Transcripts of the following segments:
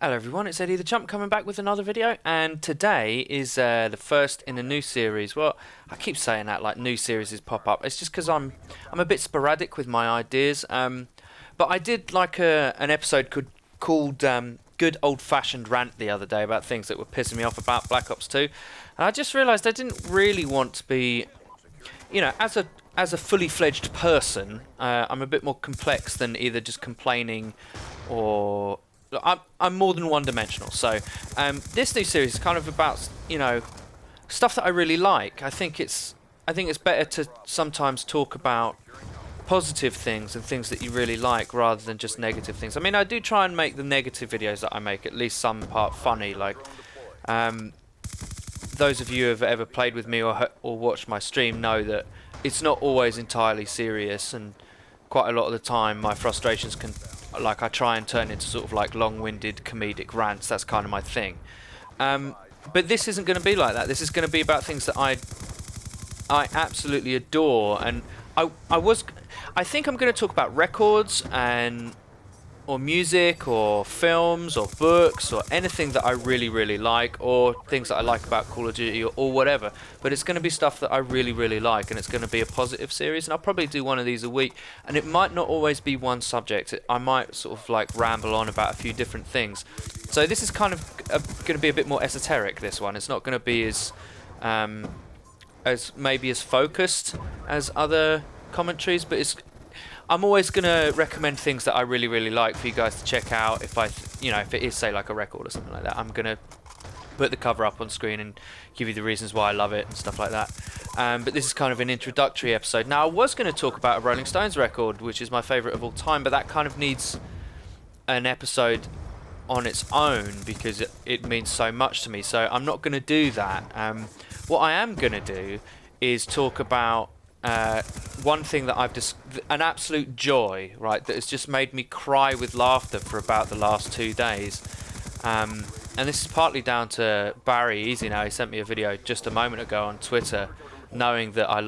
Hello everyone, it's Eddie the Chump coming back with another video, and today is the first in a new series. Well, I keep saying that like new series pop up. It's just because I'm a bit sporadic with my ideas. But I did like an episode called Good Old Fashioned Rant the other day about things that were pissing me off about Black Ops 2, and I just realised I didn't really want to be, as a fully fledged person. I'm a bit more complex than either just complaining or. I'm more than one-dimensional, so this new series is kind of about stuff that I really like. I think it's better to sometimes talk about positive things and things that you really like rather than just negative things. I mean, I do try and make the negative videos that I make at least some part funny. Like those of you who have ever played with me or watched my stream know that it's not always entirely serious, and quite a lot of the time my frustrations can. Like I try and turn into sort of like long-winded comedic rants. That's kind of my thing. But this isn't going to be like that. This is going to be about things that I absolutely adore. And I think I'm going to talk about records or music or films or books or anything that I really, really like, or things that I like about Call of Duty or whatever. But it's going to be stuff that I really, really like, and it's going to be a positive series, and I'll probably do one of these a week. And it might not always be one subject. I might sort of like ramble on about a few different things. So this is kind of going to be a bit more esoteric, this one. It's not going to be as maybe as focused as other commentaries, but I'm always going to recommend things that I really, really like for you guys to check out. If if it is, say, like a record or something like that, I'm going to put the cover up on screen and give you the reasons why I love it and stuff like that. But this is kind of an introductory episode. Now, I was going to talk about a Rolling Stones record, which is my favourite of all time, but that kind of needs an episode on its own because it means so much to me. So I'm not going to do that. What I am going to do is talk about one thing that an absolute joy, right, that has just made me cry with laughter for about the last 2 days. And this is partly down to Barry Easy now. He sent me a video just a moment ago on Twitter, knowing that I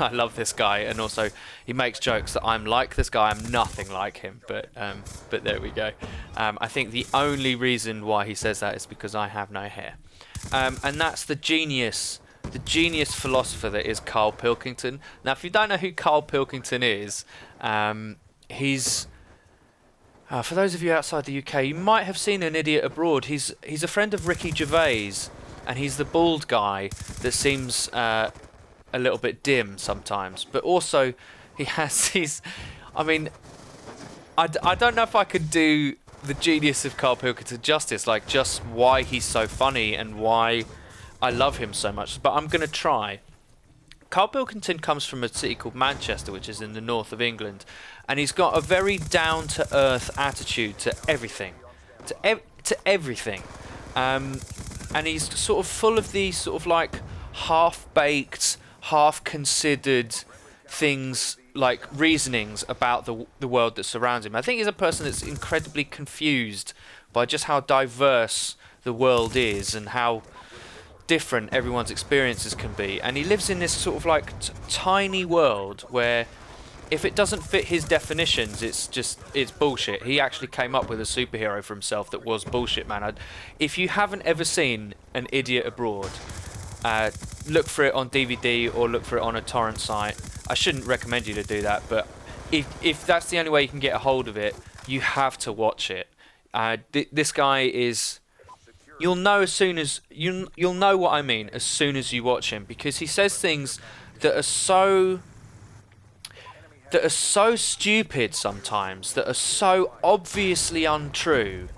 love this guy, and also he makes jokes that I'm like this guy. I'm nothing like him, but there we go. I think the only reason why he says that is because I have no hair, and that's the genius philosopher that is Karl Pilkington. Now, if you don't know who Karl Pilkington is, he's for those of you outside the UK, you might have seen An Idiot Abroad. He's a friend of Ricky Gervais, and he's the bald guy that seems a little bit dim sometimes, but also he has these. I mean, I don't know if I could do the genius of Karl Pilkington justice, like just why he's so funny and why I love him so much, but I'm going to try. Karl Pilkington comes from a city called Manchester, which is in the north of England, and he's got a very down-to-earth attitude to everything, to everything, and he's sort of full of these sort of like half-baked, half-considered things, like reasonings about the world that surrounds him. I think he's a person that's incredibly confused by just how diverse the world is and how different everyone's experiences can be, and he lives in this sort of like tiny world where if it doesn't fit his definitions, it's bullshit. He actually came up with a superhero for himself that was bullshit, man. If you haven't ever seen An Idiot Abroad, look for it on DVD or look for it on a torrent site. I shouldn't recommend you to do that, but if that's the only way you can get a hold of it, you have to watch it. This guy is. You'll know as soon as you'll know what I mean as soon as you watch him, because he says things that are so stupid sometimes, that are so obviously untrue.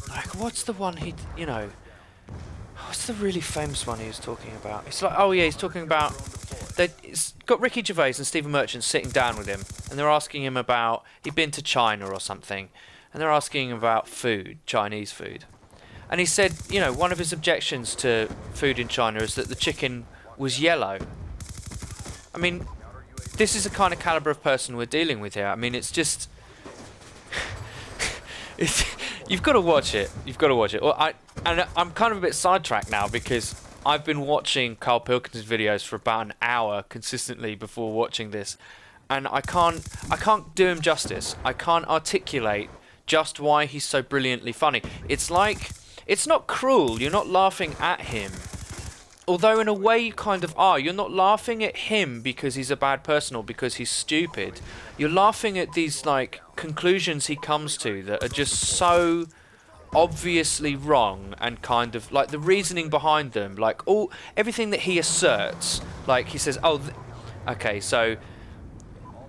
Like, what's the one what's the really famous one he was talking about? It's like, oh yeah, he's talking about it's got Ricky Gervais and Stephen Merchant sitting down with him, and they're asking him about he'd been to China or something, and they're asking him about food, Chinese food. And he said, one of his objections to food in China is that the chicken was yellow. I mean, this is the kind of caliber of person we're dealing with here. I mean, it's just... you've got to watch it. You've got to watch it. I'm kind of a bit sidetracked now because I've been watching Karl Pilkington's videos for about an hour consistently before watching this. And I can't do him justice. I can't articulate just why he's so brilliantly funny. It's like, it's not cruel. You're not laughing at him. Although in a way you kind of are. You're not laughing at him because he's a bad person or because he's stupid. You're laughing at these like conclusions he comes to that are just so obviously wrong, and kind of like the reasoning behind them, like everything that he asserts. Like he says, oh, okay, so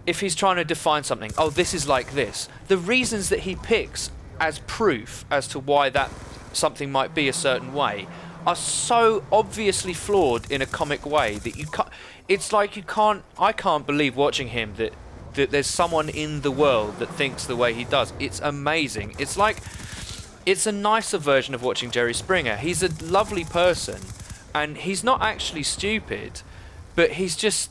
if he's trying to define something, oh, this is like this. The reasons that he picks as proof as to why that something might be a certain way are so obviously flawed in a comic way that you can't. It's like you can't. I can't believe watching him that there's someone in the world that thinks the way he does. It's amazing. It's like, it's a nicer version of watching Jerry Springer. He's a lovely person, and he's not actually stupid, but he's just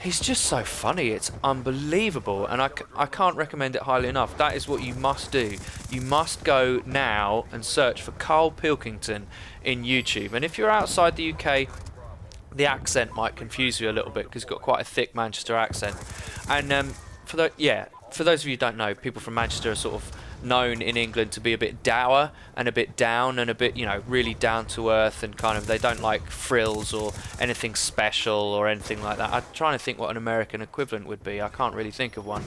so funny. It's unbelievable, and I can't recommend it highly enough. That is what you must do. You must go now and search for Karl Pilkington in YouTube. And if you're outside the UK, the accent might confuse you a little bit because he's got quite a thick Manchester accent. And for those of you who don't know, people from Manchester are sort of known in England to be a bit dour and a bit down and a bit, really down to earth, and kind of, they don't like frills or anything special or anything like that. I'm trying to think what an American equivalent would be. I can't really think of one.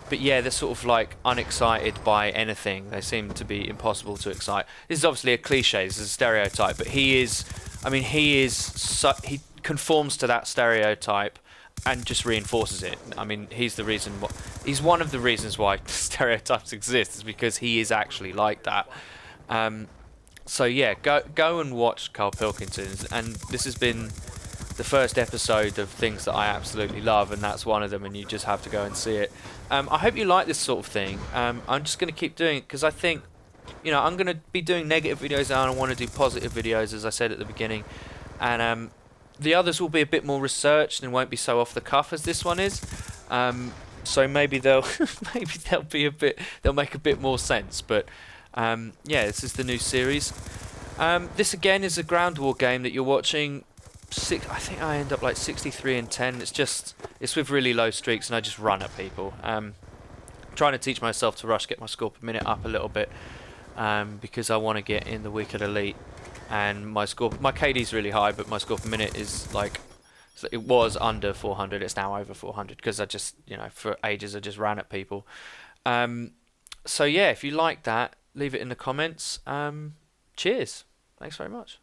But yeah, they're sort of like unexcited by anything. They seem to be impossible to excite. This is obviously a cliche, this is a stereotype, but he conforms to that stereotype and just reinforces it. I mean, he's one of the reasons why stereotypes exist, is because he is actually like that. So yeah, go and watch Karl Pilkington, and this has been the first episode of things that I absolutely love, and that's one of them, and you just have to go and see it. I hope you like this sort of thing. I'm just going to keep doing it because I think, I'm going to be doing negative videos now, and I want to do positive videos, as I said at the beginning, and the others will be a bit more researched and won't be so off the cuff as this one is. So maybe they'll make a bit more sense. But yeah, this is the new series. This again is a ground war game that you're watching. I think I end up like 63 and 10. It's with really low streaks, and I just run at people. Trying to teach myself to rush, get my score per minute up a little bit, because I want to get in the Wicked Elite. And my KD's really high, but my score per minute is like, so it was under 400. It's now over 400 because I just, for ages I just ran at people. So yeah, if you like that, leave it in the comments. Cheers. Thanks very much.